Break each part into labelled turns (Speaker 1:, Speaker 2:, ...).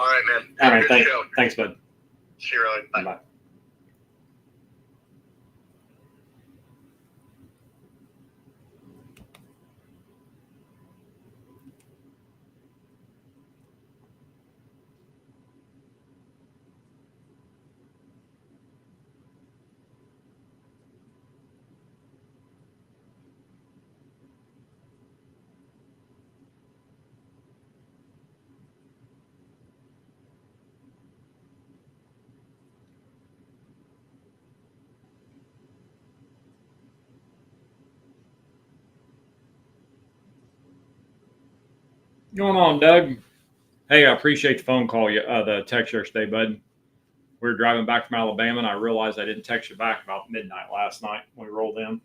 Speaker 1: All right, man.
Speaker 2: All right, thanks, bud.
Speaker 1: See you around. Bye.
Speaker 2: Bye. What's going on, Doug? Hey, I appreciate the phone call, the text yesterday, bud. We were driving back from Alabama, and I realized I didn't text you back about midnight last night when we rolled in.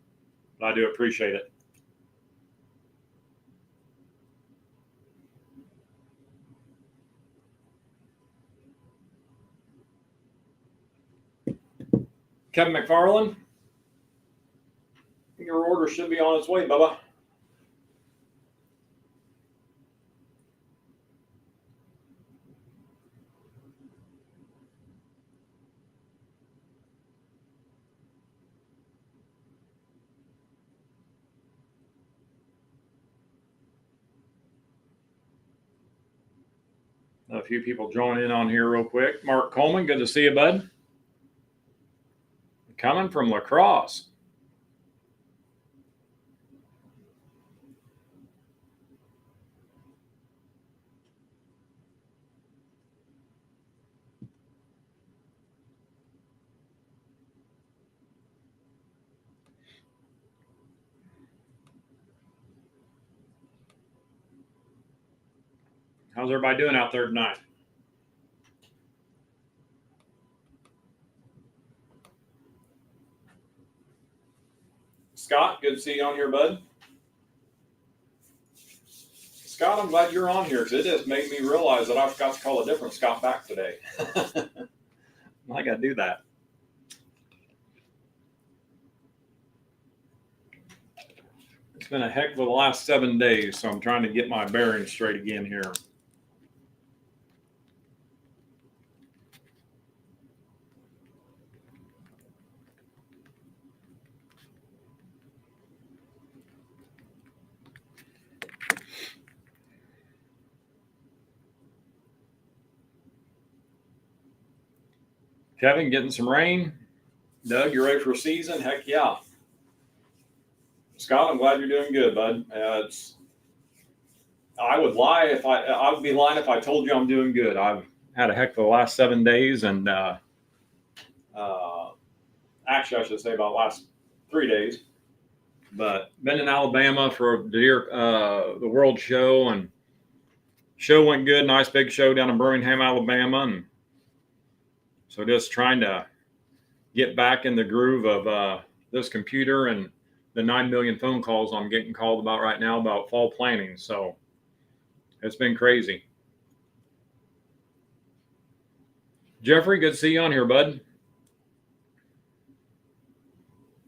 Speaker 2: But I do appreciate it. Kevin McFarland, your order should be on its way, Bubba. A few people join in on here real quick. Mark Coleman, good to see you, bud. Coming from La Crosse. How's everybody doing out there tonight? Scott, good to see you on here, bud. Scott, I'm glad you're on here because it just made me realize that I forgot to call a different Scott back today. I got to do that. It's been a heck of the last 7 days, so I'm trying to get my bearings straight again here. Kevin, getting some rain. Doug, you ready for a season? Heck yeah. Scott, I'm glad you're doing good, bud. I would lie if I would be lying if I told you I'm doing good. I've had a heck of the last 7 days, and actually, I should say about the last 3 days. But been in Alabama for the World Show, and show went good. Nice big show down in Birmingham, Alabama, and so just trying to get back in the groove of this computer and the 9 million phone calls I'm getting called about right now about fall planting. So it's been crazy. Jeffrey, good to see you on here, bud.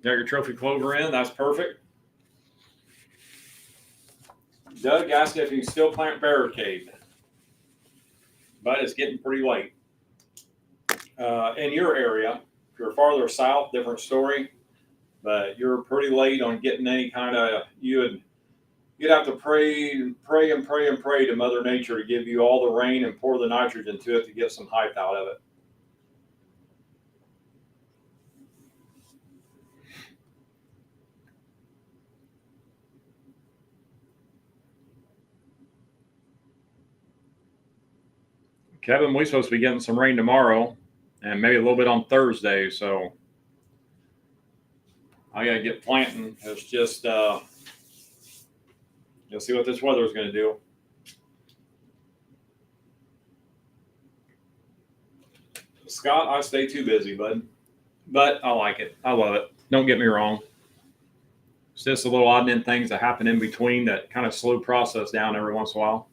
Speaker 2: Got your trophy clover in. That's perfect. Doug asked if you still plant barricade, but it's getting pretty late. In your area, if you're farther south, different story, but you're pretty late on getting any kind of, you'd have to pray to Mother Nature to give you all the rain and pour the nitrogen to it to get some height out of it. Kevin, we're supposed to be getting some rain tomorrow and maybe a little bit on Thursday, so I got to get planting. It's just, you'll see what this weather is going to do. Scott, I stay too busy, bud. But I like it. I love it. Don't get me wrong. It's just a little odd end things that happen in between that kind of slow process down every once in a while.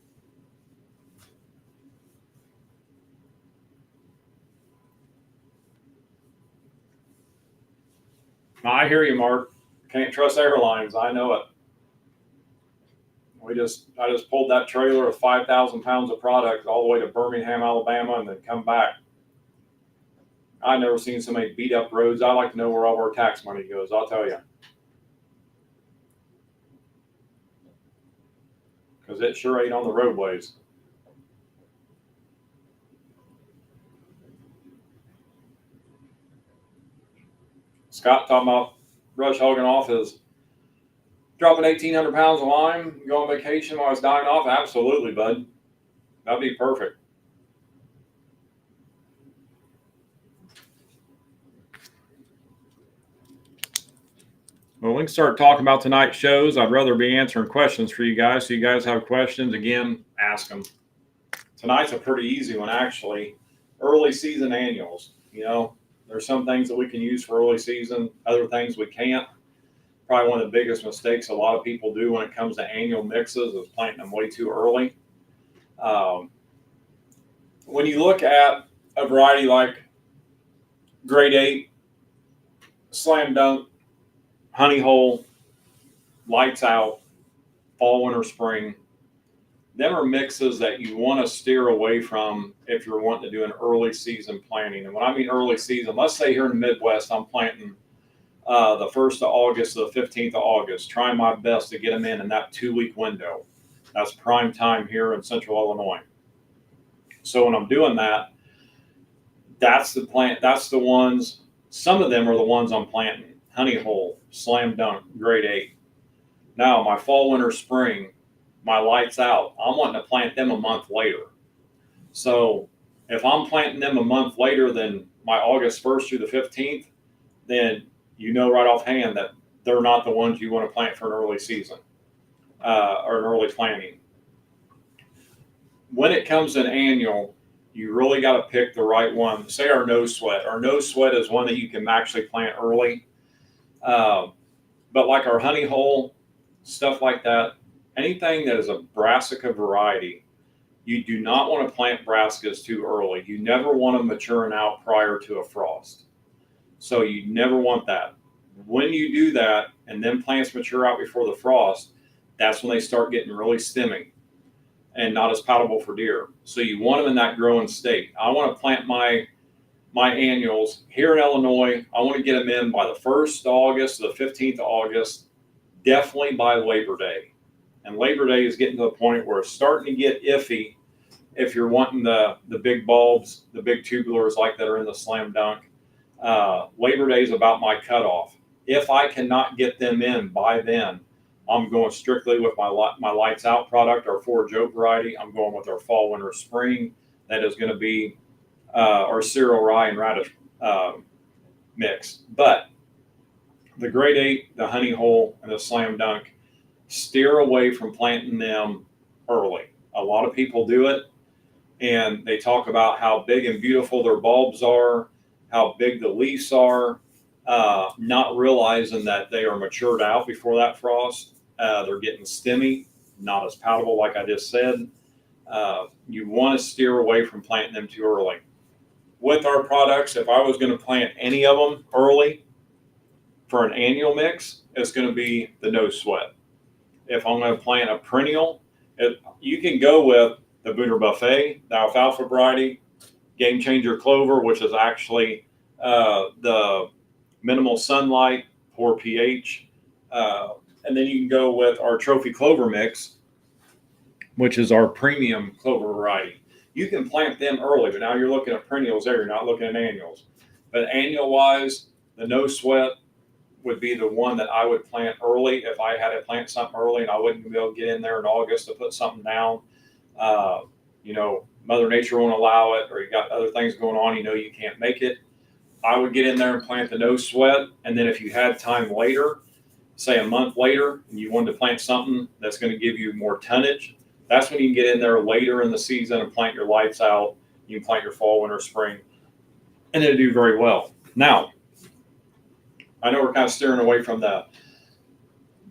Speaker 2: I hear you, Mark. Can't trust airlines. I know it. I just pulled that trailer of 5,000 pounds of product all the way to Birmingham, Alabama, and then come back. I've never seen so many beat up roads. I like to know where all our tax money goes, I'll tell you. Because it sure ain't on the roadways. Scott talking about brush hogging off his dropping 1,800 pounds of lime, go on vacation while I was dying off. Absolutely, bud. That'd be perfect. Well, we can start talking about tonight's shows. I'd rather be answering questions for you guys. So you guys have questions, again, ask them. Tonight's a pretty easy one, actually. Early season annuals. You know, there's some things that we can use for early season, other things we can't. Probably one of the biggest mistakes a lot of people do when it comes to annual mixes is planting them way too early. When you look at a variety like Grade 8, Slam Dunk, Honey Hole, Lights Out, Fall, Winter, Spring, them are mixes that you want to steer away from if you're wanting to do an early season planting. And when I mean early season, let's say here in the Midwest, I'm planting the 1st of August to the 15th of August, trying my best to get them in that 2-week window. That's prime time here in Central Illinois. So when I'm doing that, that's the plant. That's the ones. Some of them are the ones I'm planting. Honey Hole, Slam Dunk, Grade 8. Now my Fall, Winter, Spring, my Lights Out, I'm wanting to plant them a month later. So if I'm planting them a month later than my August 1st through the 15th, then you know right offhand that they're not the ones you want to plant for an early season or an early planting. When it comes to an annual, you really got to pick the right one. Say our No Sweat. Our No Sweat is one that you can actually plant early. But like our Honey Hole, stuff like that, anything that is a brassica variety, you do not want to plant brassicas too early. You never want them maturing out prior to a frost. So you never want that. When you do that and then plants mature out before the frost, that's when they start getting really stemmy and not as palatable for deer. So you want them in that growing state. I want to plant my annuals here in Illinois. I want to get them in by the 1st of August to the 15th of August, definitely by Labor Day. And Labor Day is getting to the point where it's starting to get iffy if you're wanting the big bulbs, the big tubulars like that are in the Slam Dunk. Labor Day is about my cutoff. If I cannot get them in by then, I'm going strictly with my Lights Out product, our Forage Oak variety. I'm going with our Fall, Winter, Spring. That is going to be our cereal rye and radish mix. But the Grade 8, the Honey Hole, and the Slam Dunk, steer away from planting them early. A lot of people do it, and they talk about how big and beautiful their bulbs are, how big the leaves are, not realizing that they are matured out before that frost. They're getting stemmy, not as palatable like I just said. You want to steer away from planting them too early. With our products, if I was going to plant any of them early for an annual mix, it's going to be the No Sweat. If I'm going to plant a perennial, you can go with the Booner Buffet, the alfalfa variety, Game Changer Clover, which is actually the minimal sunlight, poor pH. And then you can go with our Trophy Clover mix, which is our premium clover variety. You can plant them early, but now you're looking at perennials there. You're not looking at annuals. But annual-wise, the No Sweat would be the one that I would plant early if I had to plant something early and I wouldn't be able to get in there in August to put something down. Mother Nature won't allow it, or you got other things going on, you can't make it. I would get in there and plant the No Sweat. And then if you had time later, say a month later, and you wanted to plant something that's going to give you more tonnage, that's when you can get in there later in the season and plant your Lights Out. You can plant your Fall, Winter, Spring, and it'll do very well. Now, I know we're kind of steering away from the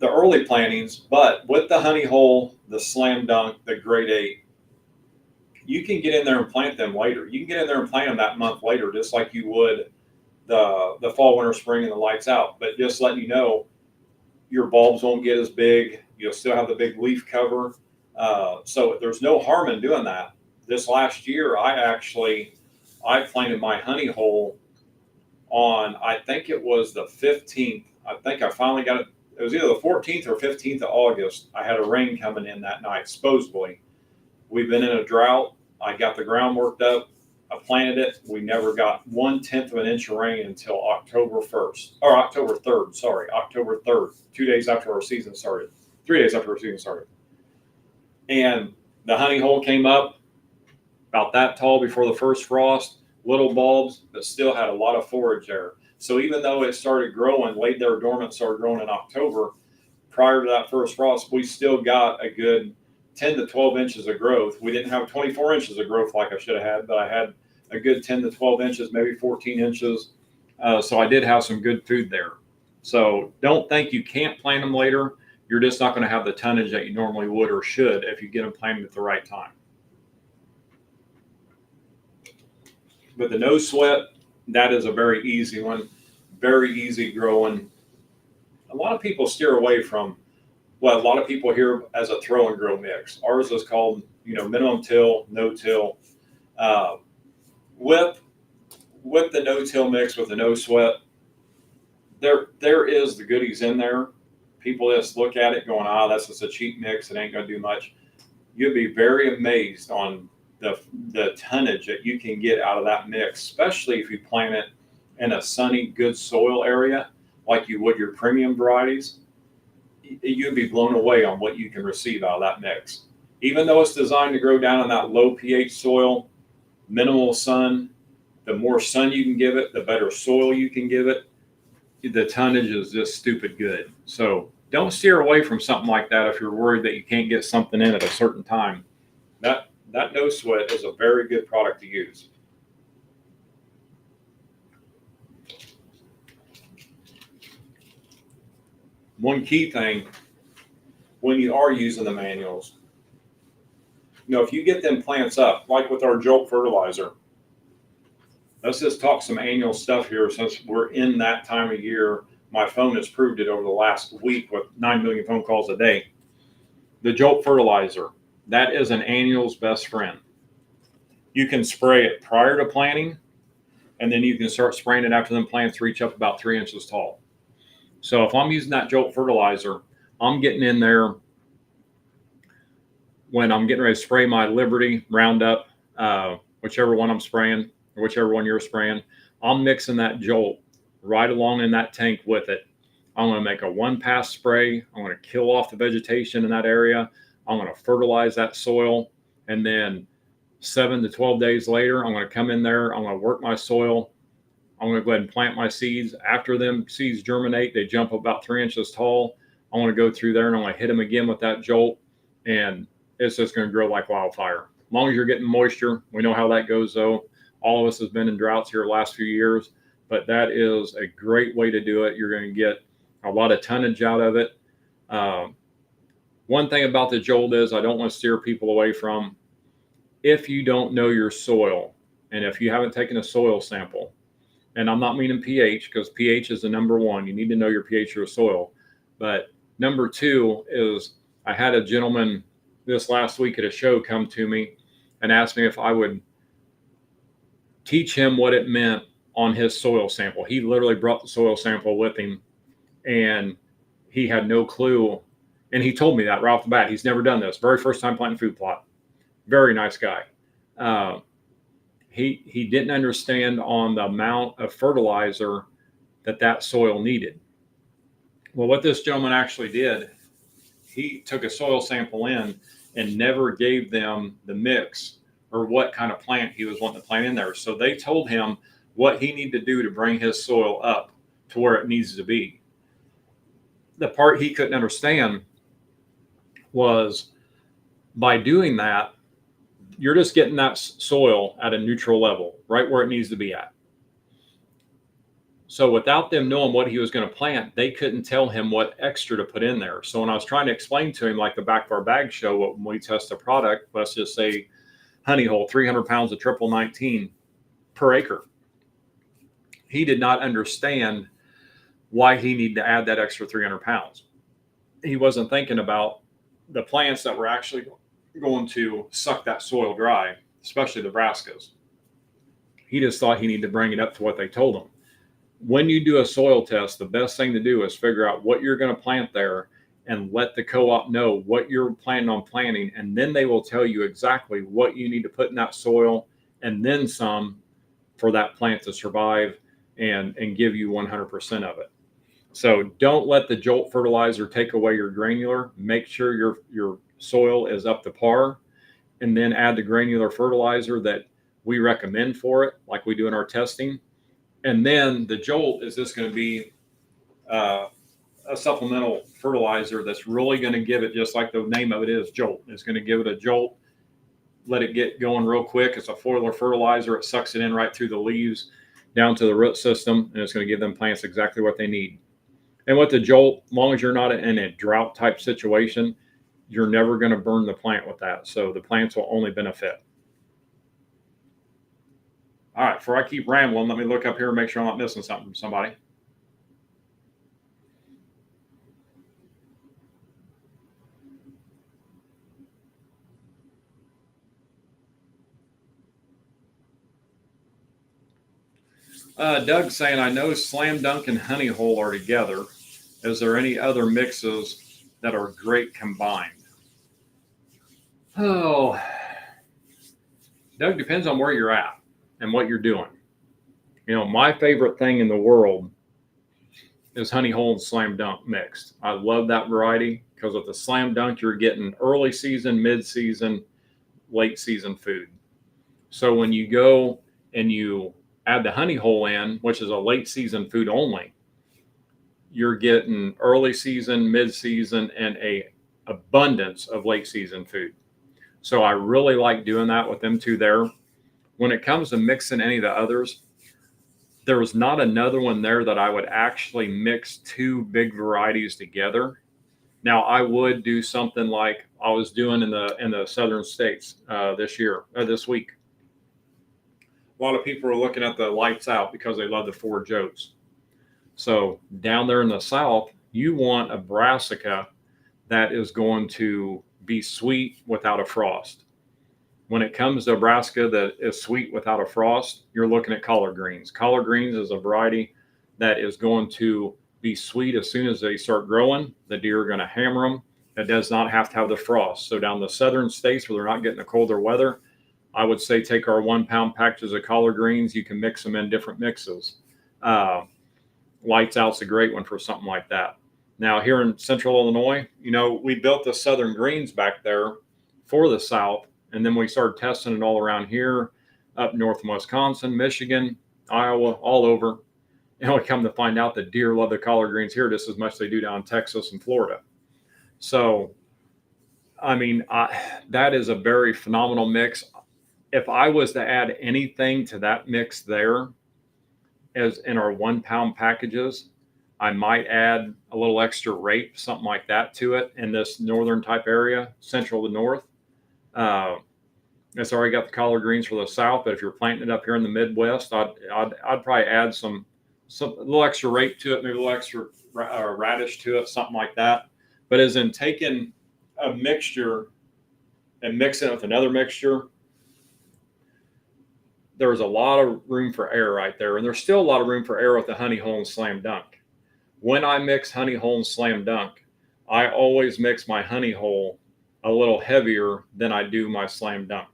Speaker 2: early plantings, but with the Honey Hole, the Slam Dunk, the Grade 8, you can get in there and plant them later. You can get in there and plant them that month later, just like you would the Fall, Winter, Spring, and the Lights Out. But just letting you know, your bulbs won't get as big. You'll still have the big leaf cover. So there's no harm in doing that. This last year, I planted my honey hole on, I think it was the 15th. I think I finally got it. It was either the 14th or 15th of August. I had a rain coming in that night, supposedly. We've been in a drought. I got the ground worked up. I planted it. We never got 1/10 of an inch of rain until October 1st, or October 3rd. Sorry, October 3rd, 2 days after our season started, 3 days after our season started. And the honey hole came up about that tall before the first frost, little bulbs, but still had a lot of forage there. So even though it started growing, laid there dormant, started growing in October, prior to that first frost, we still got a good 10 to 12 inches of growth. We didn't have 24 inches of growth like I should have had, but I had a good 10 to 12 inches, maybe 14 inches. So I did have some good food there. So don't think you can't plant them later. You're just not going to have the tonnage that you normally would or should if you get them planted at the right time. But the no sweat, that is a very easy one, very easy growing. A lot of people steer away from, well, a lot of people here as a throw and grow mix. Ours is called, minimum till, no till. With the no till mix with the no sweat, there is the goodies in there. People just look at it going, that's just a cheap mix. It ain't gonna do much. You'd be very amazed on the tonnage that you can get out of that mix, especially if you plant it in a sunny, good soil area like you would your premium varieties. You'd be blown away on what you can receive out of that mix. Even though it's designed to grow down in that low pH soil, minimal sun, the more sun you can give it, the better soil you can give it. The tonnage is just stupid good. So don't steer away from something like that if you're worried that you can't get something in at a certain time. That no sweat is a very good product to use. One key thing when you are using the manuals, if you get them plants up, like with our Jolt fertilizer, let's just talk some annual stuff here since we're in that time of year. My phone has proved it over the last week with 9 million phone calls a day. The Jolt fertilizer, that is an annual's best friend. You can spray it prior to planting, and then you can start spraying it after them plants reach up about 3 inches tall. So if I'm using that Jolt fertilizer, I'm getting in there when I'm getting ready to spray my Liberty, Roundup, whichever one I'm spraying, or whichever one you're spraying. I'm mixing that Jolt right along in that tank with it. I'm going to make a one-pass spray. I'm going to kill off the vegetation in that area. I'm going to fertilize that soil. And then 7 to 12 days later, I'm going to come in there. I'm going to work my soil. I'm going to go ahead and plant my seeds. After them seeds germinate, they jump about 3 inches tall. I'm going to go through there and I'm going to hit them again with that Jolt. And it's just going to grow like wildfire. As long as you're getting moisture, we know how that goes though. All of us has been in droughts here the last few years, but that is a great way to do it. You're going to get a lot of tonnage out of it. One thing about the Jolt is I don't want to steer people away from, if you don't know your soil and if you haven't taken a soil sample, and I'm not meaning pH because pH is the number one. You need to know your pH of your soil. But number two is I had a gentleman this last week at a show come to me and ask me if I would teach him what it meant on his soil sample. He literally brought the soil sample with him and he had no clue. And he told me that right off the bat. He's never done this. Very first time planting food plot. Very nice guy. He didn't understand on the amount of fertilizer that soil needed. Well, what this gentleman actually did, he took a soil sample in and never gave them the mix or what kind of plant he was wanting to plant in there. So they told him what he needed to do to bring his soil up to where it needs to be. The part he couldn't understand was by doing that, you're just getting that soil at a neutral level, right where it needs to be at. So without them knowing what he was going to plant, they couldn't tell him what extra to put in there. So when I was trying to explain to him, like the back of our bag show, when we test a product, let's just say honey hole, 300 pounds of triple 19 per acre. He did not understand why he needed to add that extra 300 pounds. he wasn't thinking about the plants that were actually going to suck that soil dry, especially the brassicas. He just thought he needed to bring it up to what they told him. When you do a soil test, the best thing to do is figure out what you're going to plant there and let the co-op know what you're planning on planting. And then they will tell you exactly what you need to put in that soil and then some for that plant to survive and give you 100% of it. So don't let the Jolt fertilizer take away your granular. Make sure your soil is up to par, and then add the granular fertilizer that we recommend for it, like we do in our testing. And then the Jolt is just going to be a supplemental fertilizer that's really going to give it, just like the name of it is, Jolt. It's going to give it a jolt, let it get going real quick. It's a foliar fertilizer. It sucks it in right through the leaves down to the root system, and it's going to give them plants exactly what they need. And with the Jolt, as long as you're not in a drought type situation, you're never going to burn the plant with that. So the plants will only benefit. All right, before I keep rambling, let me look up here and make sure I'm not missing something from somebody. Doug's saying, I know Slam Dunk and Honey Hole are together. Is there any other mixes that are great combined? Oh, Doug, depends on where you're at and what you're doing. You know, my favorite thing in the world is Honey Hole and Slam Dunk mixed. I love that variety because with the Slam Dunk, you're getting early season, mid-season, late season food. So when you go and you add the Honey Hole in, which is a late season food only, you're getting early season, mid-season, and a abundance of late season food. So I really like doing that with them two there. When it comes to mixing any of the others, there's not another one there that I would actually mix two big varieties together. Now I would do something like I was doing in the southern states this week. A lot of people are looking at the Lights Out because they love the Forage Oats. So down there in the south, you want a brassica that is going to be sweet without a frost. When it comes to a brassica that is sweet without a frost, you're looking at collard greens. Collard greens is a variety that is going to be sweet as soon as they start growing. The deer are going to hammer them. It does not have to have the frost. So down the southern states where they're not getting the colder weather, I would say take our 1 pound packages of collard greens. You can mix them in different mixes. Lights Out's a great one for something like that. Now here in central Illinois, you know, we built the southern greens back there for the south, and then we started testing it all around here, up north in Wisconsin, Michigan, Iowa, all over. And we come to find out that deer love the collard greens here just as much as they do down in Texas and Florida. So, I mean, that is a very phenomenal mix. If I was to add anything to that mix there, as in our 1 pound packages, I might add a little extra rape, something like that to it in this northern type area, central to north. It's already got the collard greens for the south, but if you're planting it up here in the Midwest, I'd probably add some a little extra rape to it, maybe a little extra radish to it, something like that. But as in taking a mixture and mixing it with another mixture, there's a lot of room for error right there. And there's still a lot of room for error with the Honey Hole and Slam Dunk. When I mix Honey Hole and Slam Dunk, I always mix my Honey Hole a little heavier than I do my Slam Dunk.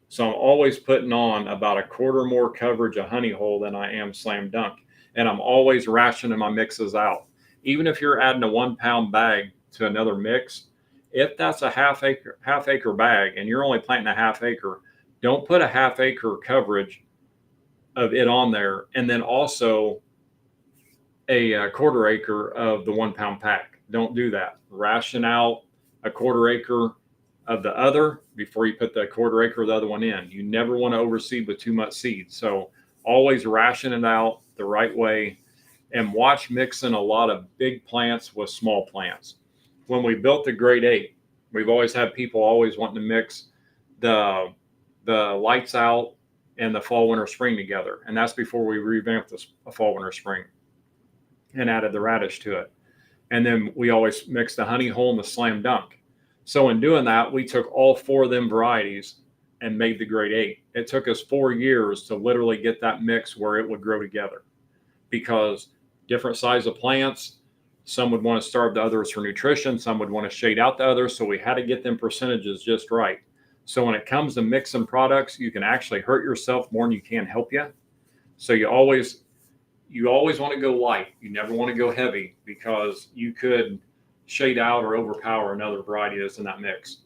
Speaker 2: So I'm always putting on about a quarter more coverage of Honey Hole than I am Slam Dunk. And I'm always rationing my mixes out. Even if you're adding a 1 pound bag to another mix, if that's a half acre bag and you're only planting a half acre, don't put a half acre coverage of it on there and then also a quarter acre of the 1 pound pack. Don't do that. Ration out a quarter acre of the other before you put the quarter acre of the other one in. You never want to overseed with too much seed. So always ration it out the right way and watch mixing a lot of big plants with small plants. When we built the grade 8, we've always had people always wanting to mix the Lights Out and the fall, winter, spring together. And that's before we revamped the fall, winter, spring and added the radish to it. And then we always mix the honey hole and the slam dunk. So in doing that, we took all 4 of them varieties and made the grade 8. It took us 4 years to literally get that mix where it would grow together, because different size of plants, some would want to starve the others for nutrition, some would want to shade out the others. So we had to get them percentages just right. So when it comes to mixing products, you can actually hurt yourself more than you can help you. So you always want to go light. You never want to go heavy, because you could shade out or overpower another variety that's in that mix.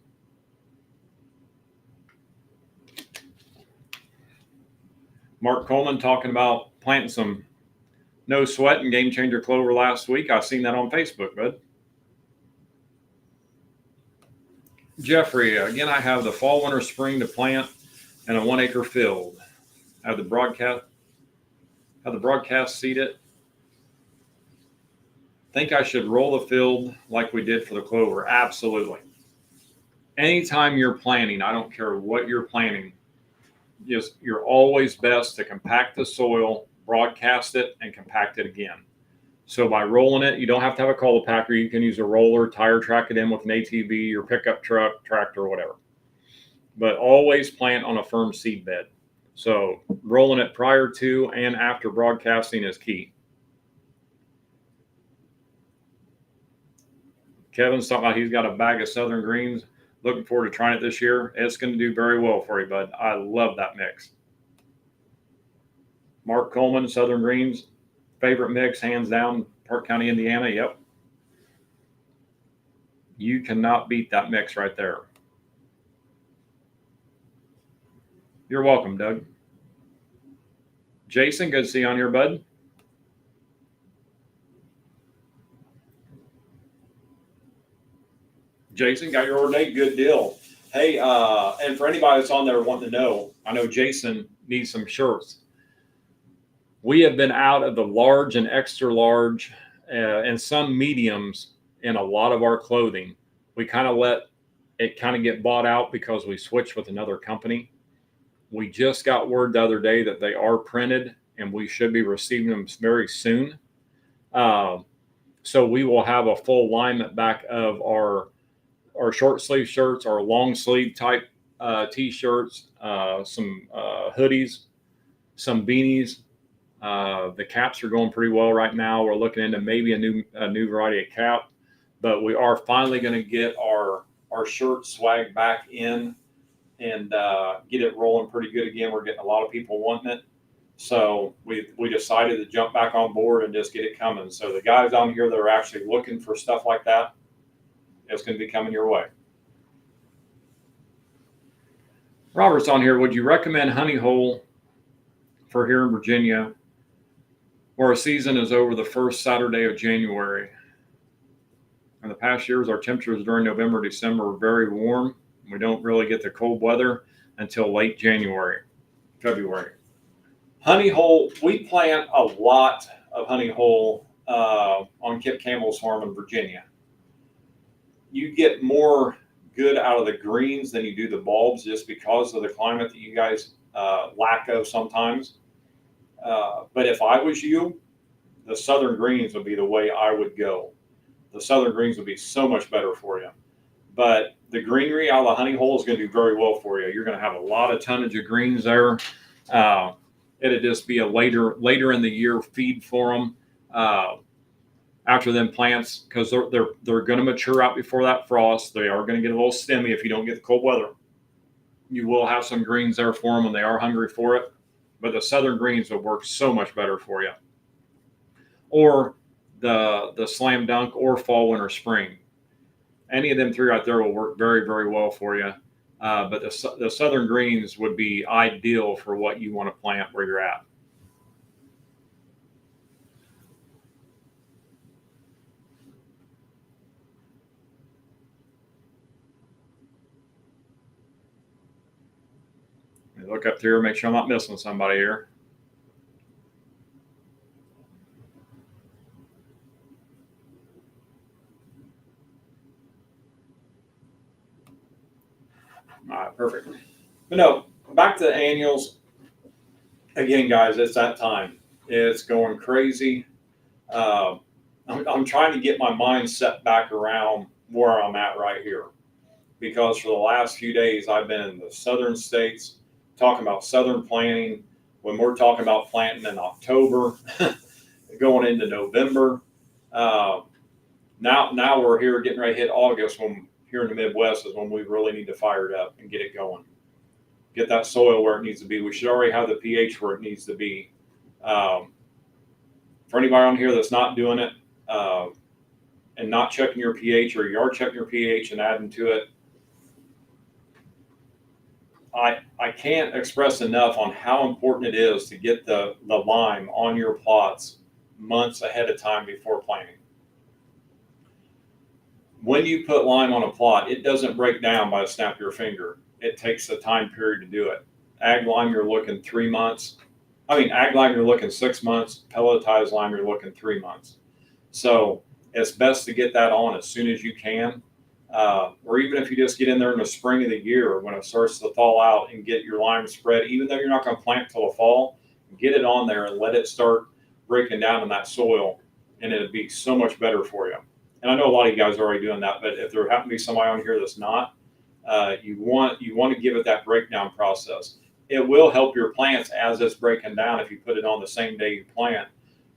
Speaker 2: Mark Coleman talking about planting some No Sweat and Game Changer clover last week. I've seen that on Facebook, bud. Jeffrey, again, I have the fall, winter, spring to plant in a 1 acre field. Have the broadcast seeded. Think I should roll the field like we did for the clover? Absolutely. Anytime you're planting, I don't care what you're planting, you're always best to compact the soil, broadcast it, and compact it again. So by rolling it, you don't have to have a cultipacker. You can use a roller, tire track it in with an ATV, your pickup truck, tractor, whatever. But always plant on a firm seed bed. So rolling it prior to and after broadcasting is key. Kevin's talking about he's got a bag of Southern Greens. Looking forward to trying it this year. It's going to do very well for you, bud. I love that mix. Mark Coleman, Southern Greens, favorite mix, hands down, Park County, Indiana. Yep. You cannot beat that mix right there. You're welcome, Doug. Jason, good to see you on here, bud. Jason, got your order date? Good deal. Hey, and for anybody that's on there wanting to know, I know Jason needs some shirts. We have been out of the large and extra large and some mediums in a lot of our clothing. We kind of let it kind of get bought out because we switched with another company. We just got word the other day that they are printed and we should be receiving them very soon. So we will have a full alignment back of our short sleeve shirts, our long sleeve type t-shirts, some hoodies, some beanies. The caps are going pretty well right now. We're looking into maybe a new variety of cap, but we are finally going to get our shirt swag back in and get it rolling pretty good again. We're getting a lot of people wanting it. So we decided to jump back on board and just get it coming. So the guys on here that are actually looking for stuff like that, it's going to be coming your way. Robert's on here. Would you recommend honey hole for here in Virginia, where our season is over the first Saturday of January? In the past years, our temperatures during November, December are very warm. We don't really get the cold weather until late January, February. Honey hole, we plant a lot of honey hole on Kip Campbell's farm in Virginia. You get more good out of the greens than you do the bulbs, just because of the climate that you guys lack of sometimes. But if I was you, the Southern Greens would be the way I would go. The Southern Greens would be so much better for you. But the greenery out of the honey hole is going to do very well for you. You're going to have a lot of tonnage of greens there. It'd just be a later in the year feed for them after them plants, because they're going to mature out before that frost. They are going to get a little stemmy if you don't get the cold weather. You will have some greens there for them when they are hungry for it, but the Southern Greens will work so much better for you. Or the slam dunk or fall, winter, spring. Any of them three right there will work very, very well for you. But the Southern Greens would be ideal for what you want to plant where you're at. Look up here, make sure I'm not missing somebody here. All right, perfect. But no, back to the annuals. Again, guys, it's that time. It's going crazy. I'm trying to get my mind set back around where I'm at right here, because for the last few days I've been in the southern states talking about southern planting. When we're talking about planting in October, going into November, uh, now we're here getting ready to hit August. When here in the Midwest is when we really need to fire it up and get it going, get that soil where it needs to be. We should already have the pH where it needs to be. Um, for anybody on here that's not doing it, and not checking your pH, or you are checking your pH and adding to it, I can't express enough on how important it is to get the lime on your plots months ahead of time before planting. When you put lime on a plot, it doesn't break down by the snap of your finger. It takes a time period to do it. Ag lime, you're looking 3 months. Ag lime, you're looking 6 months. Pelletized lime, you're looking 3 months. So it's best to get that on as soon as you can. Or even if you just get in there in the spring of the year when it starts to thaw out and get your lime spread, even though you're not going to plant till the fall, get it on there and let it start breaking down in that soil, and it'll be so much better for you. And I know a lot of you guys are already doing that, but if there happen to be somebody on here that's not, you want to give it that breakdown process. It will help your plants as it's breaking down if you put it on the same day you plant,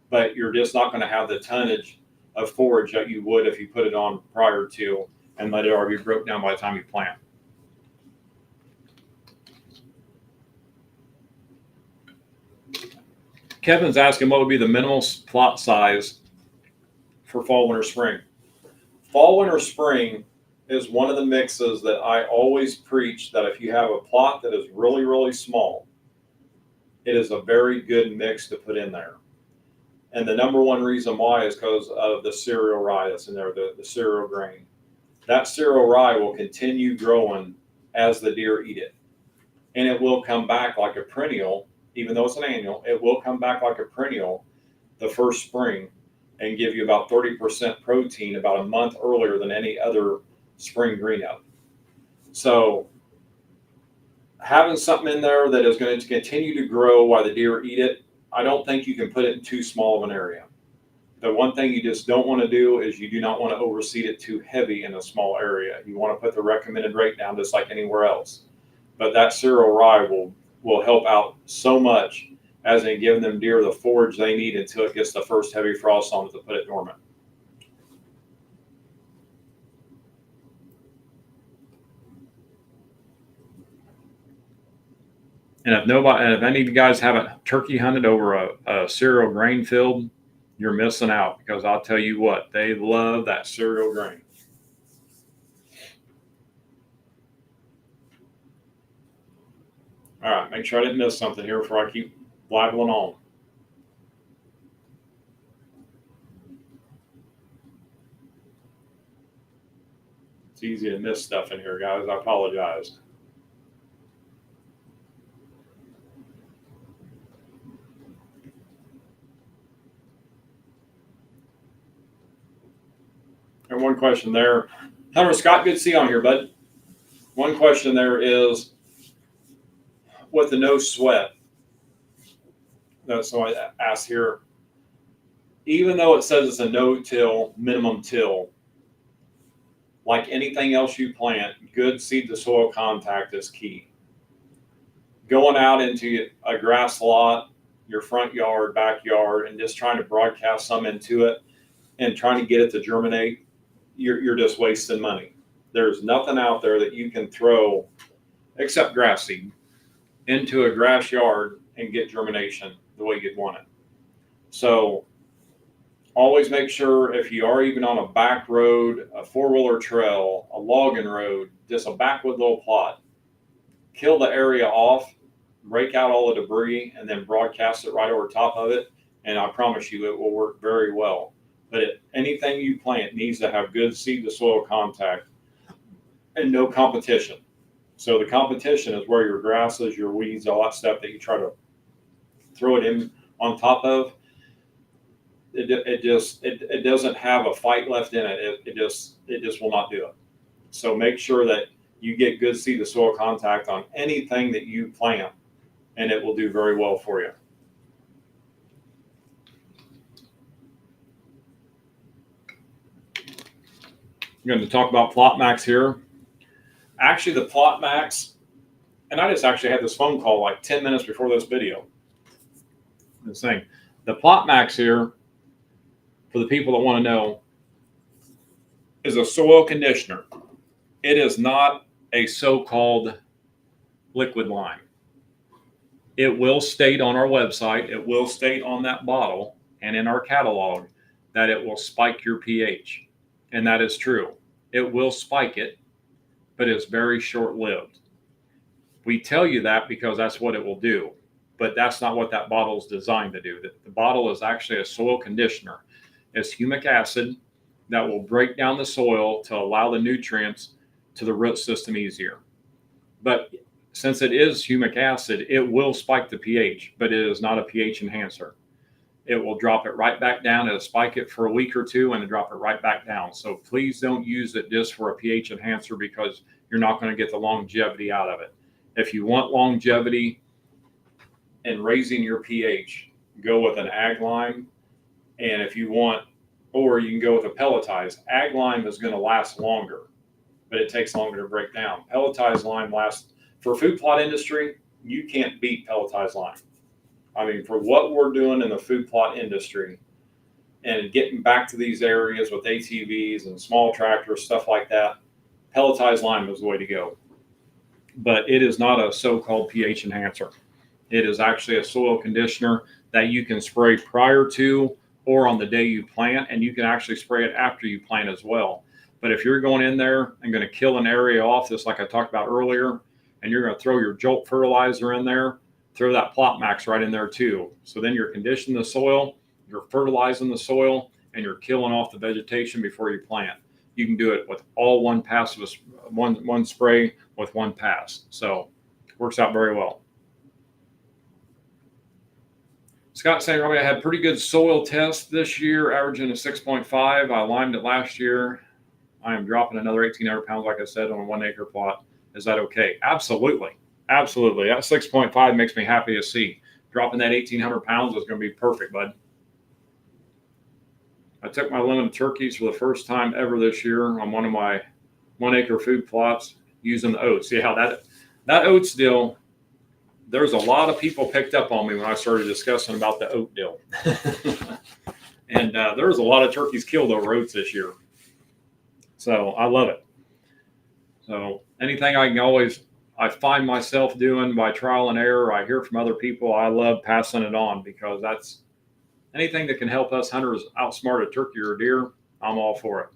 Speaker 2: but you're just not going to have the tonnage of forage that you would if you put it on prior to and let it already be broke down by the time you plant. Kevin's asking what would be the minimal plot size for fall, winter, spring. Fall, winter, spring is one of the mixes that I always preach that if you have a plot that is really, really small, it is a very good mix to put in there. And the number one reason why is because of the cereal rye that's in there, the cereal grain. That cereal rye will continue growing as the deer eat it. And it will come back like a perennial, even though it's an annual, it will come back like a perennial the first spring and give you about 30% protein about a month earlier than any other spring green up. So having something in there that is going to continue to grow while the deer eat it, I don't think you can put it in too small of an area. The one thing you just don't want to do is you do not want to overseed it too heavy in a small area. You want to put the recommended rate down just like anywhere else. But that cereal rye will help out so much as in giving them deer the forage they need until it gets the first heavy frost on it to put it dormant. And if any of you guys haven't turkey hunted over a cereal grain field, you're missing out, because I'll tell you what, they love that cereal grain. All right, make sure I didn't miss something here before I keep blabbling on. It's easy to miss stuff in here, guys. I apologize. And one question there, Hunter Scott, good to see you on here, bud. One question there is with the no sweat. That's what I asked here. Even though it says it's a no-till, minimum till, like anything else you plant, good seed-to-soil contact is key. Going out into a grass lot, your front yard, backyard, and just trying to broadcast some into it and trying to get it to germinate, you're just wasting money. There's nothing out there that you can throw except grass seed into a grass yard and get germination the way you'd want it. So always make sure, if you are even on a back road, a four-wheeler trail, a logging road, just a backwood little plot, kill the area off, break out all the debris, and then broadcast it right over top of it. And I promise you, it will work very well. But anything you plant needs to have good seed-to-soil contact and no competition. So the competition is where your grasses, your weeds, all that stuff that you try to throw it in on top of. It doesn't have a fight left in it. It just will not do it. So make sure that you get good seed-to-soil contact on anything that you plant, and it will do very well for you. I'm going to talk about Plot Max here. Actually, the Plot Max, and I just actually had this phone call like 10 minutes before this video. I'm saying the Plot Max here, for the people that want to know, is a soil conditioner. It is not a so-called liquid lime. It will state on our website, it will state on that bottle and in our catalog that it will spike your pH. And that is true. It will spike it, but it's very short-lived. We tell you that because that's what it will do, but that's not what that bottle is designed to do. The bottle is actually a soil conditioner. It's humic acid that will break down the soil to allow the nutrients to the root system easier. But since it is humic acid, it will spike the pH, but it is not a pH enhancer. It will drop it right back down. It'll spike it for a week or two and drop it right back down. So please don't use it just for a pH enhancer because you're not going to get the longevity out of it. If you want longevity in raising your pH, go with an ag lime. And if you want, or you can go with a pelletized. Ag lime is going to last longer, but it takes longer to break down. Pelletized lime lasts, for food plot industry, you can't beat pelletized lime. I mean, for what we're doing in the food plot industry and getting back to these areas with ATVs and small tractors, stuff like that, pelletized lime is the way to go. But it is not a so-called pH enhancer. It is actually a soil conditioner that you can spray prior to or on the day you plant, and you can actually spray it after you plant as well. But if you're going in there and going to kill an area off, just like I talked about earlier, and you're going to throw your Jolt fertilizer in there, throw that Plot Max right in there too. So then you're conditioning the soil, you're fertilizing the soil, and you're killing off the vegetation before you plant. You can do it with all one pass of one spray with one pass. So it works out very well. Scott saying, Robbie, I had pretty good soil tests this year, averaging a 6.5. I limed it last year. I am dropping another 1,800 pounds, like I said, on a 1 acre plot. Is that okay? Absolutely. Absolutely. That 6.5 makes me happy to see. Dropping that 1,800 pounds is going to be perfect, bud. I took my lemon turkeys for the first time ever this year on one of my 1 acre food plots using the oats. See how that oats deal, there's a lot of people picked up on me when I started discussing about the oat deal. And there was a lot of turkeys killed over oats this year. So I love it. So anything I find myself doing by trial and error, I hear from other people, I love passing it on because that's anything that can help us hunters outsmart a turkey or a deer, I'm all for it.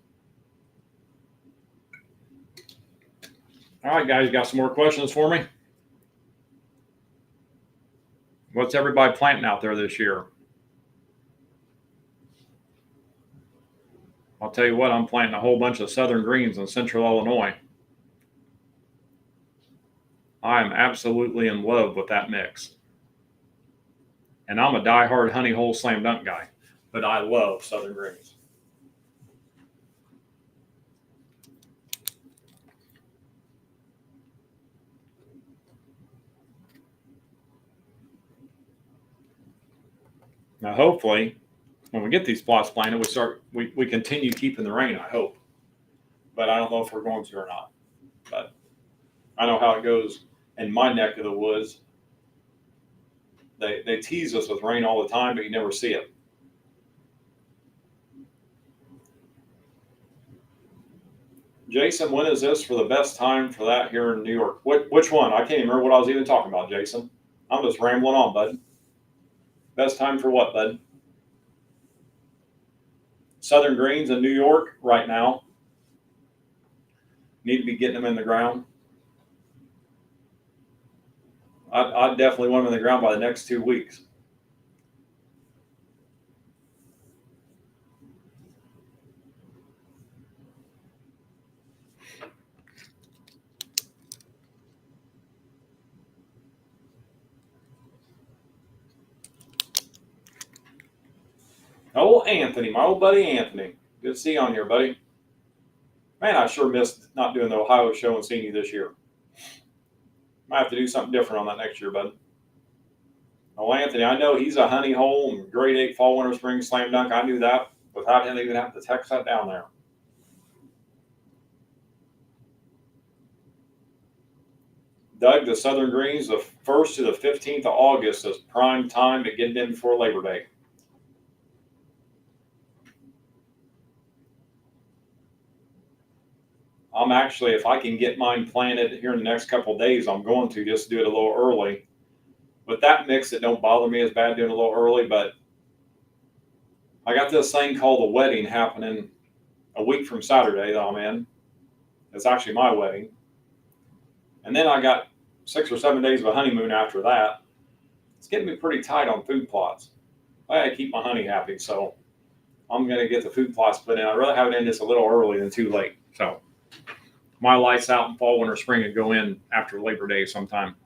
Speaker 2: All right, guys, got some more questions for me? What's everybody planting out there this year? I'll tell you what, I'm planting a whole bunch of southern greens in central Illinois. I am absolutely in love with that mix. And I'm a diehard honey hole slam dunk guy, but I love southern greens. Now, hopefully, when we get these plots planted, we continue keeping the rain, I hope. But I don't know if we're going to or not. But I know how it goes in my neck of the woods. They tease us with rain all the time, but you never see it. Jason, when is this for the best time for that here in New York? Which one? I can't even remember what I was even talking about, Jason. I'm just rambling on, bud. Best time for what, bud? Southern greens in New York right now. Need to be getting them in the ground. I'd definitely want them in the ground by the next 2 weeks. Oh, Anthony, my old buddy Anthony. Good to see you on here, buddy. Man, I sure missed not doing the Ohio show and seeing you this year. Might have to do something different on that next year, bud. Oh, Anthony, I know he's a honey hole and grade 8 fall, winter, spring slam dunk. I knew that without him even having to text that down there. Doug, the Southern Greens, the 1st to the 15th of August is prime time to get in before Labor Day. I'm actually, if I can get mine planted here in the next couple of days, I'm going to just do it a little early. With that mix, it don't bother me as bad doing it a little early, but I got this thing called a wedding happening a week from Saturday that I'm in. It's actually my wedding. And then I got 6 or 7 days of a honeymoon after that. It's getting me pretty tight on food plots. I gotta keep my honey happy, so I'm gonna get the food plots put in. I'd rather have it in just a little early than too late. So my lights out in fall, winter, spring and go in after Labor Day sometime.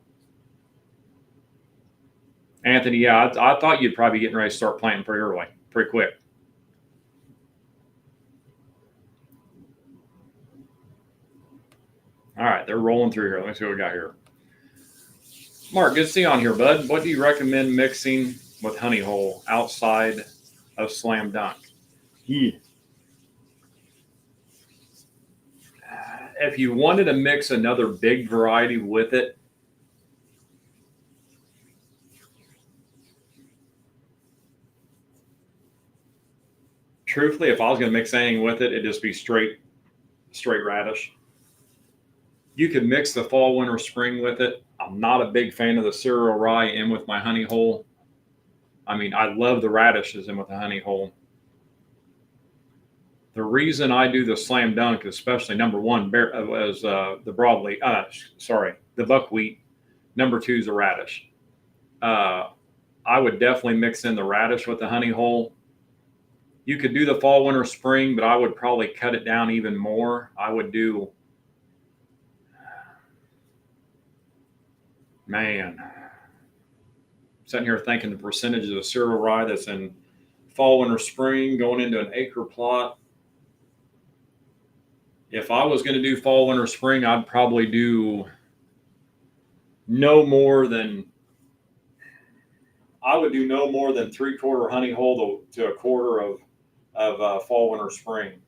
Speaker 2: Anthony, yeah, I thought you'd probably be getting ready to start planting pretty early, pretty quick. All right, they're rolling through here. Let me see what we got here. Mark, good to see you on here, bud. What do you recommend mixing with honey hole outside of Slam Dunk? If you wanted to mix another big variety with it, truthfully, if I was going to mix anything with it, it'd just be straight radish. You could mix the fall, winter, spring with it. I'm not a big fan of the cereal rye in with my honey hole. I mean, I love the radishes in with the honey hole. The reason I do the Slam Dunk, especially number one, is the the buckwheat. Number two is the radish. I would definitely mix in the radish with the honey hole. You could do the fall, winter, spring, but I would probably cut it down even more. I would do, sitting here thinking the percentage of the cereal rye that's in fall, winter, spring going into an acre plot. If I was going to do fall, winter, spring, I'd probably do no more than 3/4 honey hole to a quarter of fall, winter, spring.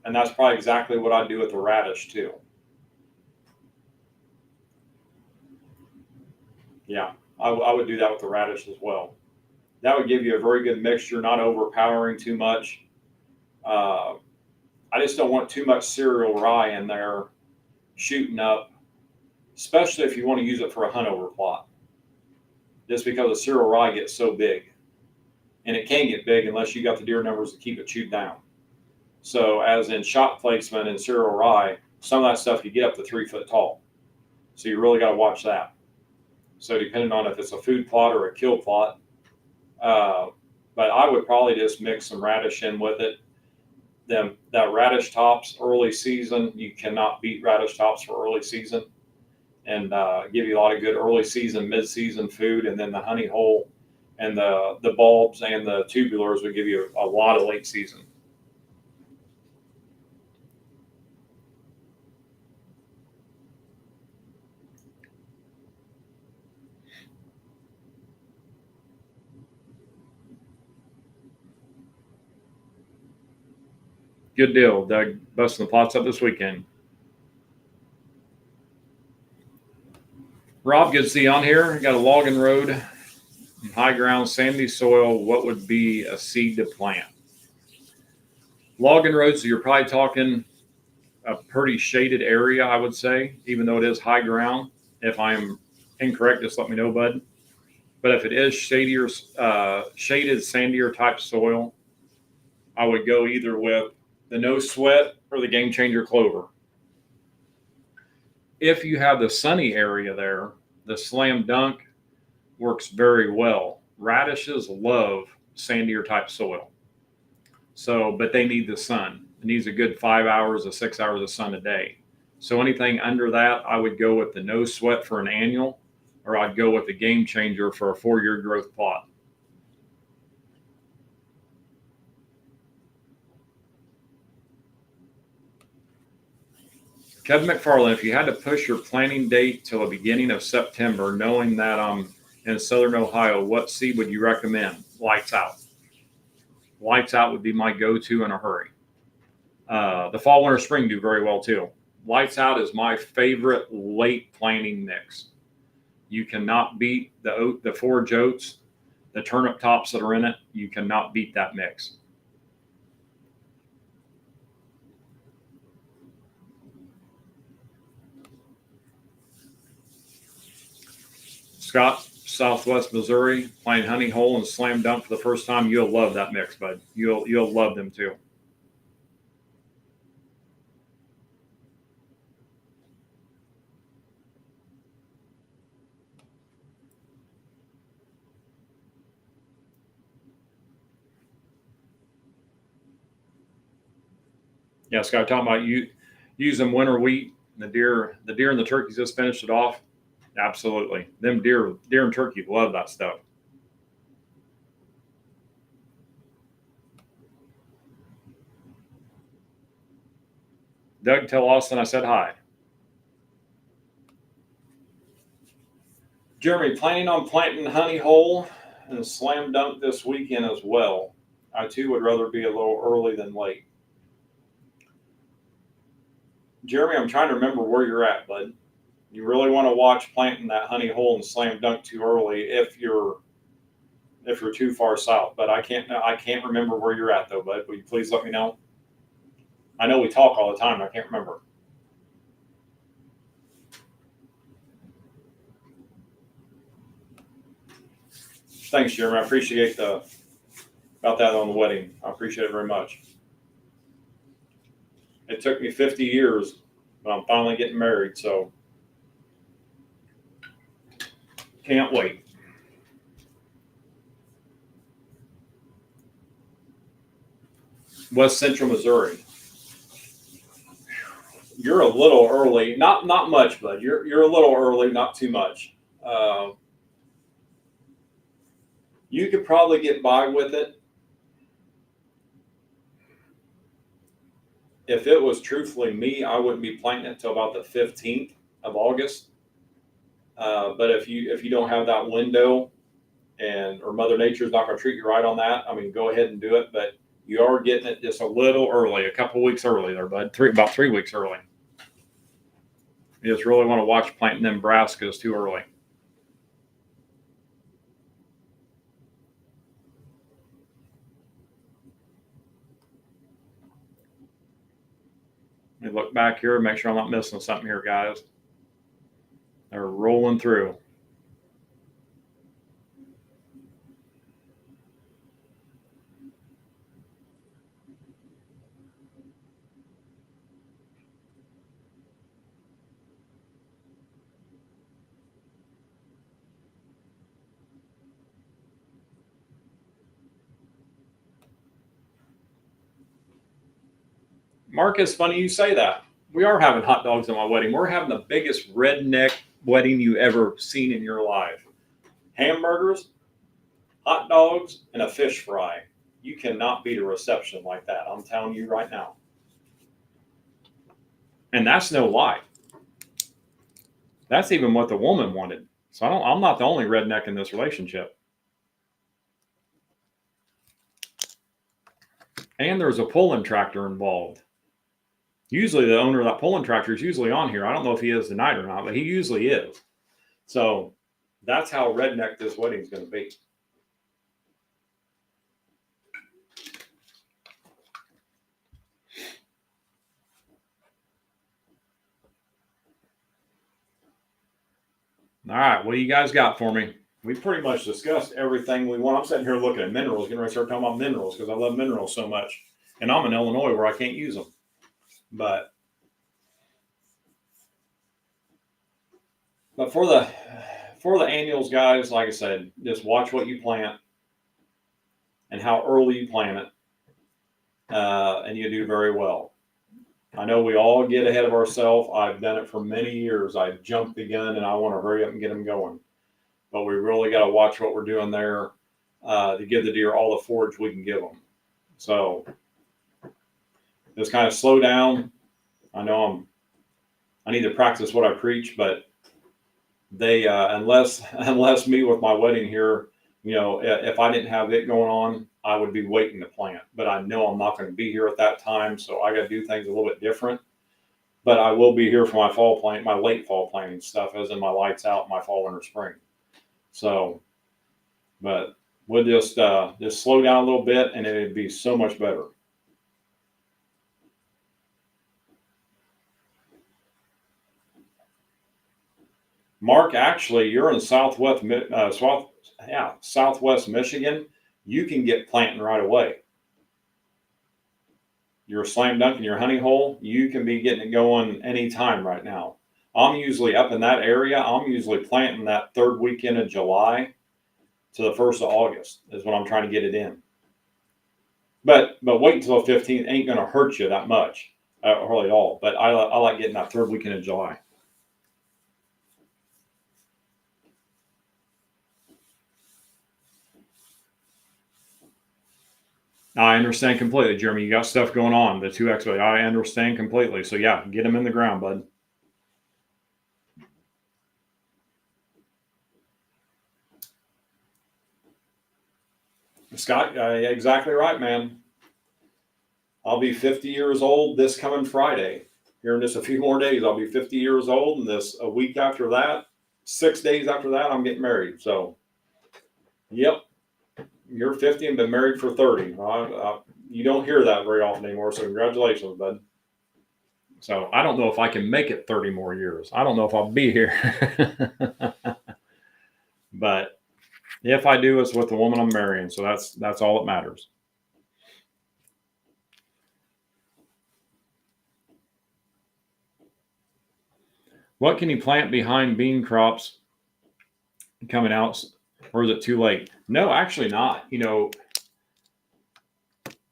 Speaker 2: And that's probably exactly what I do with the radish too. Yeah, I would do that with the radish as well. That would give you a very good mixture, not overpowering too much. I just don't want too much cereal rye in there shooting up, especially if you want to use it for a hunover plot. Just because the cereal rye gets so big. And it can get big unless you got the deer numbers to keep it chewed down. So as in shot placement and cereal rye, some of that stuff you get up to 3 foot tall. So you really got to watch that. So depending on if it's a food plot or a kill plot, but I would probably just mix some radish in with it. That radish tops early season, you cannot beat radish tops for early season, and give you a lot of good early season, mid season food. And then the honey hole and the bulbs and the tubulars would give you a lot of late season. Good deal, Doug. Busting the plots up this weekend. Rob, good to see you on here. Got a logging road, high ground, sandy soil. What would be a seed to plant? Logging road, so you're probably talking a pretty shaded area, I would say, even though it is high ground. If I'm incorrect, just let me know, bud. But if it is shadier, shaded, sandier type soil, I would go either with the No Sweat or the Game Changer Clover. If you have the sunny area there, the Slam Dunk works very well. Radishes love sandier type soil. So, but they need the sun. It needs a good 5 hours or 6 hours of sun a day. So anything under that, I would go with the No Sweat for an annual, or I'd go with the Game Changer for a 4-year growth plot. Kevin McFarland, if you had to push your planting date till the beginning of September, knowing that I'm in Southern Ohio, what seed would you recommend? Lights Out. Lights Out would be my go-to in a hurry. The fall, winter, spring do very well too. Lights Out is my favorite late planting mix. You cannot beat the forage oats, the turnip tops that are in it. You cannot beat that mix. Scott, Southwest Missouri, playing Honey Hole and Slam Dunk for the first time. You'll love that mix, bud. You'll love them too. Yeah, Scott, talking about you using winter wheat. The deer and the turkeys just finished it off. Absolutely, them deer and turkey love that stuff. Doug, tell Austin I said hi. Jeremy, planning on planting Honey Hole and Slam Dunk this weekend as well. I too would rather be a little early than late. Jeremy, I'm trying to remember where you're at, bud. You really want to watch planting that Honey Hole and Slam Dunk too early if you're too far south. But I can't remember where you're at though, bud. Will you please let me know? I know we talk all the time. I can't remember. Thanks, Jeremy. I appreciate about that on the wedding. I appreciate it very much. It took me 50 years, but I'm finally getting married, so can't wait. West Central Missouri. You're a little early, not much, but you're a little early, not too much. You could probably get by with it if it was truthfully me. I wouldn't be planting it until about the 15th of August. But if you don't have that window, or Mother Nature's not going to treat you right on that, I mean, go ahead and do it. But you are getting it just a little early, a couple of weeks early there, bud. About 3 weeks early. You just really want to watch planting them brassicas too early. Let me look back here and make sure I'm not missing something here, guys. They're rolling through. Marcus, funny you say that. We are having hot dogs at my wedding. We're having the biggest redneck wedding you ever seen in your life. Hamburgers, hot dogs, and a fish fry. You cannot beat a reception like that. I'm telling you right now. And that's no lie. That's even what the woman wanted. So I'm not the only redneck in this relationship. And there's a pulling tractor involved. Usually the owner of that pulling tractor is usually on here. I don't know if he is tonight or not, but he usually is. So that's how redneck this wedding is going to be. All right, what do you guys got for me? We pretty much discussed everything we want. I'm sitting here looking at minerals, getting ready to start talking about minerals because I love minerals so much. And I'm in Illinois where I can't use them. But for the annuals, guys, like I said, just watch what you plant and how early you plant it, and you do very well. I know we all get ahead of ourselves. I've done it for many years. I jump the gun and I want to hurry up and get them going. But we really got to watch what we're doing there to give the deer all the forage we can give them. So just kind of slow down. I know I need to practice what I preach, but they unless me with my wedding here, if I didn't have it going on, I would be waiting to plant. But I know I'm not going to be here at that time, so I got to do things a little bit different. But I will be here for my fall plant, my late fall planting stuff, as in my lights out, my fall, winter, spring. So, but we'll just slow down a little bit, and it'd be so much better. Mark, actually, you're in Southwest Michigan. You can get planting right away. Your slam dunk and your honey hole, you can be getting it going anytime right now. I'm usually up in that area. I'm usually planting that third weekend of July to the 1st of August is when I'm trying to get it in. But wait until the 15th. Ain't going to hurt you that much, hardly at all. But I like getting that third weekend of July. I understand completely, Jeremy. You got stuff going on. The 2X, I understand completely. So yeah, get them in the ground, bud. Scott, exactly right, man. I'll be 50 years old this coming Friday. Here in just a few more days, I'll be 50 years old, and a week after that, 6 days after that, I'm getting married. So, yep, you're 50 and been married for 30. You don't hear that very often anymore. So congratulations, bud. So I don't know if I can make it 30 more years. I don't know if I'll be here. But if I do, it's with the woman I'm marrying. So that's all that matters. What can you plant behind bean crops coming out, or is it too late? No, actually not.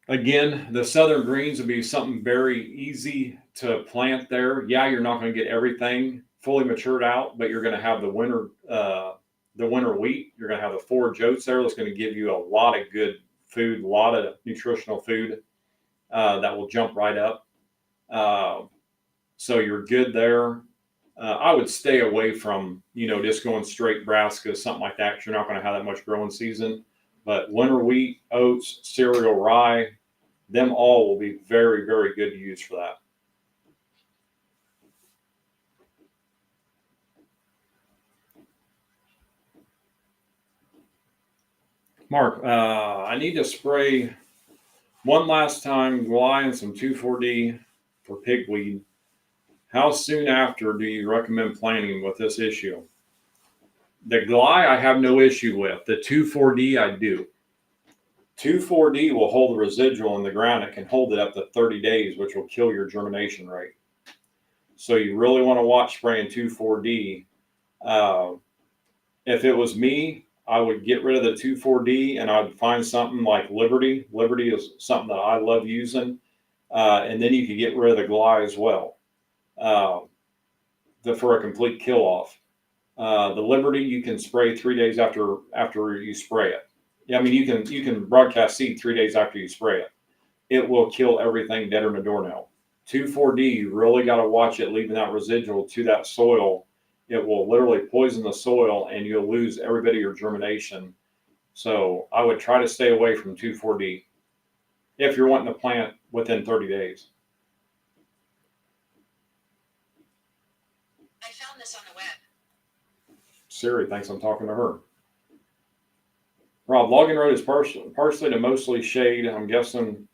Speaker 2: Again, the southern greens would be something very easy to plant there. Yeah, you're not going to get everything fully matured out, but you're going to have the winter wheat. You're going to have the forage oats there. That's going to give you a lot of good food, a lot of nutritional food that will jump right up. So you're good there. I would stay away from, just going straight brassica, something like that, because you're not going to have that much growing season. But winter wheat, oats, cereal, rye, them all will be very, very good to use for that. Mark, I need to spray one last time Gly and some 2,4-D for pigweed. How soon after do you recommend planting with this issue? The Gly I have no issue with. The 2,4-D I do. 2,4-D will hold the residual in the ground. It can hold it up to 30 days, which will kill your germination rate. So you really want to watch spraying 2,4-D. If it was me, I would get rid of the 2,4-D and I'd find something like Liberty. Liberty is something that I love using. And then you could get rid of the Gly as well for a complete kill off. The Liberty you can spray 3 days after you spray it. Yeah, I mean you can broadcast seed 3 days after you spray it. It will kill everything deader than a doornail. 2,4-D, you really got to watch it leaving that residual to that soil. It will literally poison the soil and you'll lose every bit of your germination. So I would try to stay away from 2,4-D if you're wanting to plant within 30 days.
Speaker 1: I found this on the web.
Speaker 2: Siri thinks I'm talking to her. Rob, logging road is partially to mostly shade. I'm guessing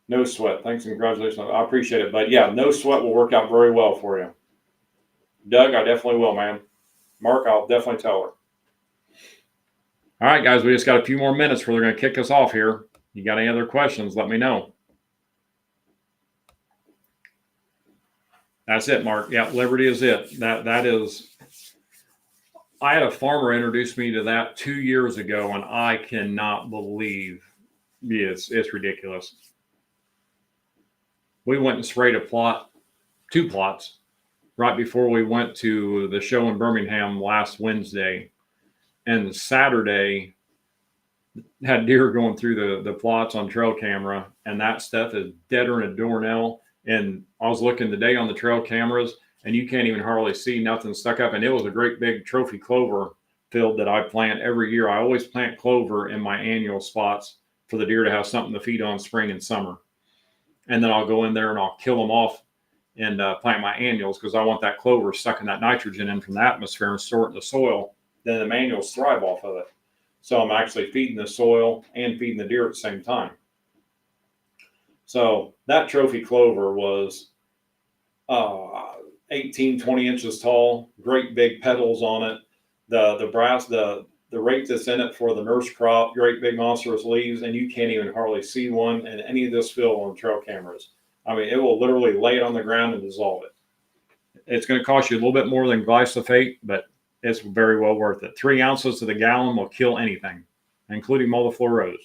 Speaker 2: no sweat. Thanks and congratulations. I appreciate it. But yeah, no sweat will work out very well for you. Doug, I definitely will, man. Mark, I'll definitely tell her. All right, guys, we just got a few more minutes where they're going to kick us off here. You got any other questions, let me know. That's it, Mark. Yeah, Liberty is it. That is. I had a farmer introduce me to that 2 years ago, and I cannot believe it's ridiculous. We went and sprayed two plots, right before we went to the show in Birmingham last Wednesday. And Saturday had deer going through the plots on trail camera, and that stuff is deader than a doornail. And I was looking today on the trail cameras, and you can't even hardly see nothing stuck up. And it was a great big trophy clover field that I plant every year. I always plant clover in my annual spots for the deer to have something to feed on spring and summer. And then I'll go in there and I'll kill them off and plant my annuals, because I want that clover sucking that nitrogen in from the atmosphere and store it in the soil. Then the annuals thrive off of it. So I'm actually feeding the soil and feeding the deer at the same time. So that trophy clover was 18, 20 inches tall, great big petals on it. The rate that's in it for the nurse crop, great big monstrous leaves, and you can't even hardly see one in any of this field on trail cameras. I mean, it will literally lay it on the ground and dissolve it. It's going to cost you a little bit more than glyphosate, but it's very well worth it. 3 ounces to the gallon will kill anything, including multiflora.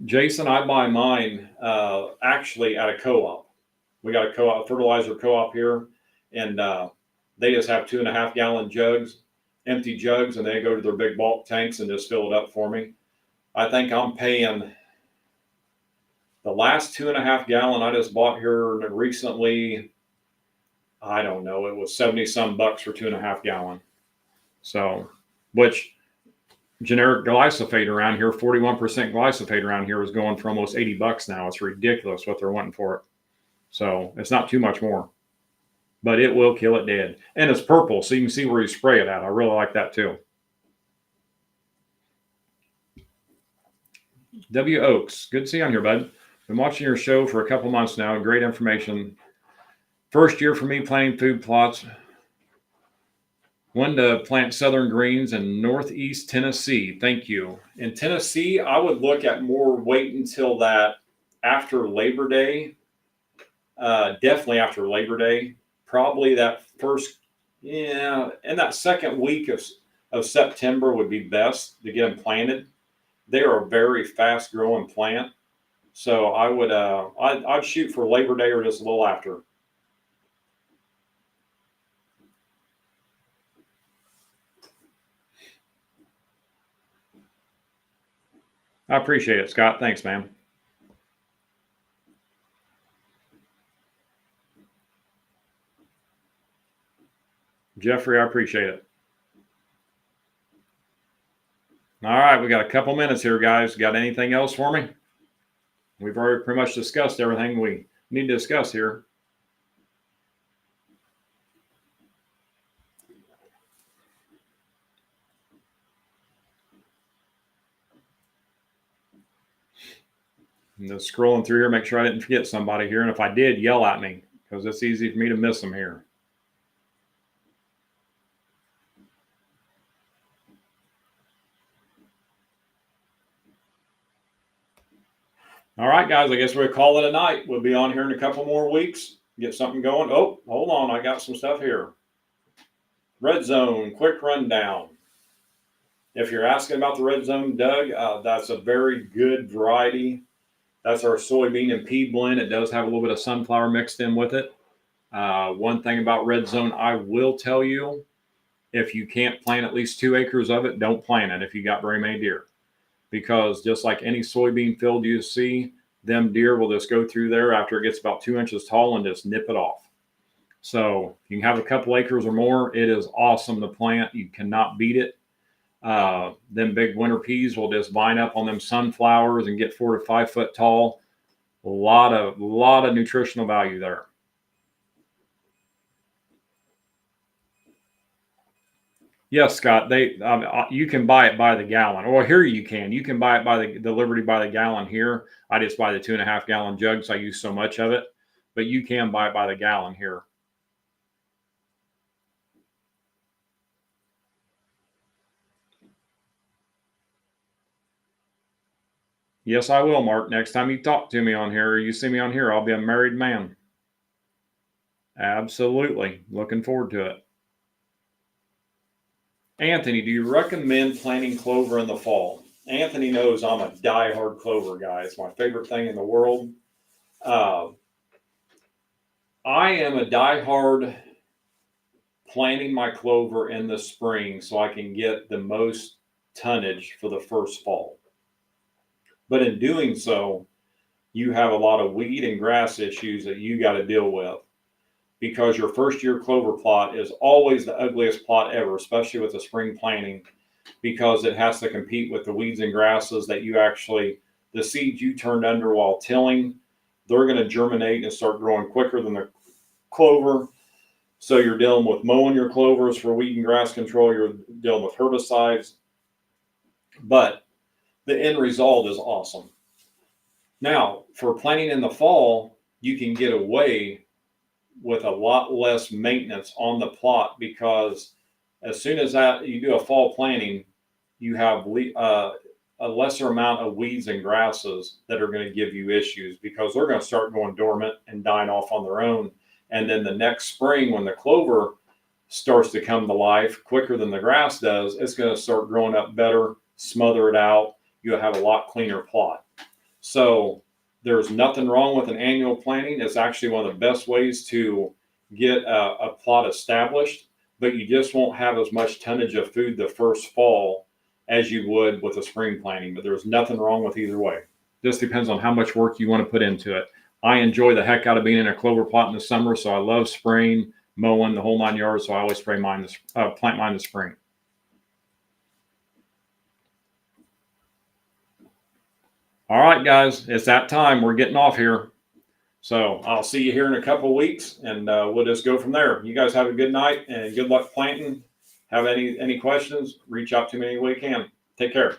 Speaker 2: Jason, I buy mine actually at a co-op. We got a co-op, fertilizer co-op here, and they just have 2.5 gallon jugs, empty jugs, and they go to their big bulk tanks and just fill it up for me. I think I'm paying the last 2.5 gallon I just bought here recently. I don't know. It was 70 some bucks for 2.5 gallon. So, which generic glyphosate around here, 41% glyphosate around here is going for almost 80 bucks now. It's ridiculous what they're wanting for it. So it's not too much more, but it will kill it dead. And it's purple, so you can see where you spray it at. I really like that too. W. Oaks, good to see you on here, bud. Been watching your show for a couple months now. Great information. First year for me planting food plots. When to plant southern greens in northeast Tennessee. Thank you. In Tennessee, I would look at more wait until that after Labor Day. Definitely after Labor Day. Probably that and that second week of September would be best to get them planted. They are a very fast growing plant. So I would I'd shoot for Labor Day or just a little after. I appreciate it, Scott. Thanks, man. Jeffrey, I appreciate it. All right, we got a couple minutes here, guys. Got anything else for me? We've already pretty much discussed everything we need to discuss here. I'm just scrolling through here, make sure I didn't forget somebody here. And if I did, yell at me, because it's easy for me to miss them here. All right, guys, I guess we'll call it a night. We'll be on here in a couple more weeks, get something going. Oh, hold on. I got some stuff here. Red Zone, quick rundown. If you're asking about the Red Zone, Doug, that's a very good variety. That's our soybean and pea blend. It does have a little bit of sunflower mixed in with it. One thing about Red Zone, I will tell you, if you can't plant at least 2 acres of it, don't plant it if you got very many deer. Because just like any soybean field you see, them deer will just go through there after it gets about 2 inches tall and just nip it off. So you can have a couple acres or more. It is awesome to plant. You cannot beat it. Them big winter peas will just vine up on them sunflowers and get 4 to 5 foot tall. A lot of nutritional value there. Yes, Scott. You can buy it by the gallon. Or here you can buy it by the Liberty by the gallon here. I just buy the 2.5 gallon jugs. I use so much of it, but you can buy it by the gallon here. Yes, I will, Mark. Next time you talk to me on here or you see me on here, I'll be a married man. Absolutely. Looking forward to it. Anthony, do you recommend planting clover in the fall? Anthony knows I'm a diehard clover guy. It's my favorite thing in the world. I am a diehard planting my clover in the spring so I can get the most tonnage for the first fall. But in doing so, you have a lot of weed and grass issues that you got to deal with, because your first year clover plot is always the ugliest plot ever, especially with the spring planting, because it has to compete with the weeds and grasses that the seeds you turned under while tilling, they're going to germinate and start growing quicker than the clover. So you're dealing with mowing your clovers for weed and grass control. You're dealing with herbicides. But the end result is awesome. Now, for planting in the fall, you can get away with a lot less maintenance on the plot, because as soon as that you do a fall planting, you have a lesser amount of weeds and grasses that are going to give you issues, because they're going to start going dormant and dying off on their own. And then the next spring, when the clover starts to come to life quicker than the grass does, it's going to start growing up better, smother it out. You'll have a lot cleaner plot. So there's nothing wrong with an annual planting. It's actually one of the best ways to get a plot established, but you just won't have as much tonnage of food the first fall as you would with a spring planting. But there's nothing wrong with either way. Just depends on how much work you want to put into it. I enjoy the heck out of being in a clover plot in the summer, so I love spraying, mowing, the whole 9 yards. So I always plant mine in the spring. All right, guys, it's that time. We're getting off here. So I'll see you here in a couple of weeks, and we'll just go from there. You guys have a good night and good luck planting. Have any questions, reach out to me any way you can. Take care.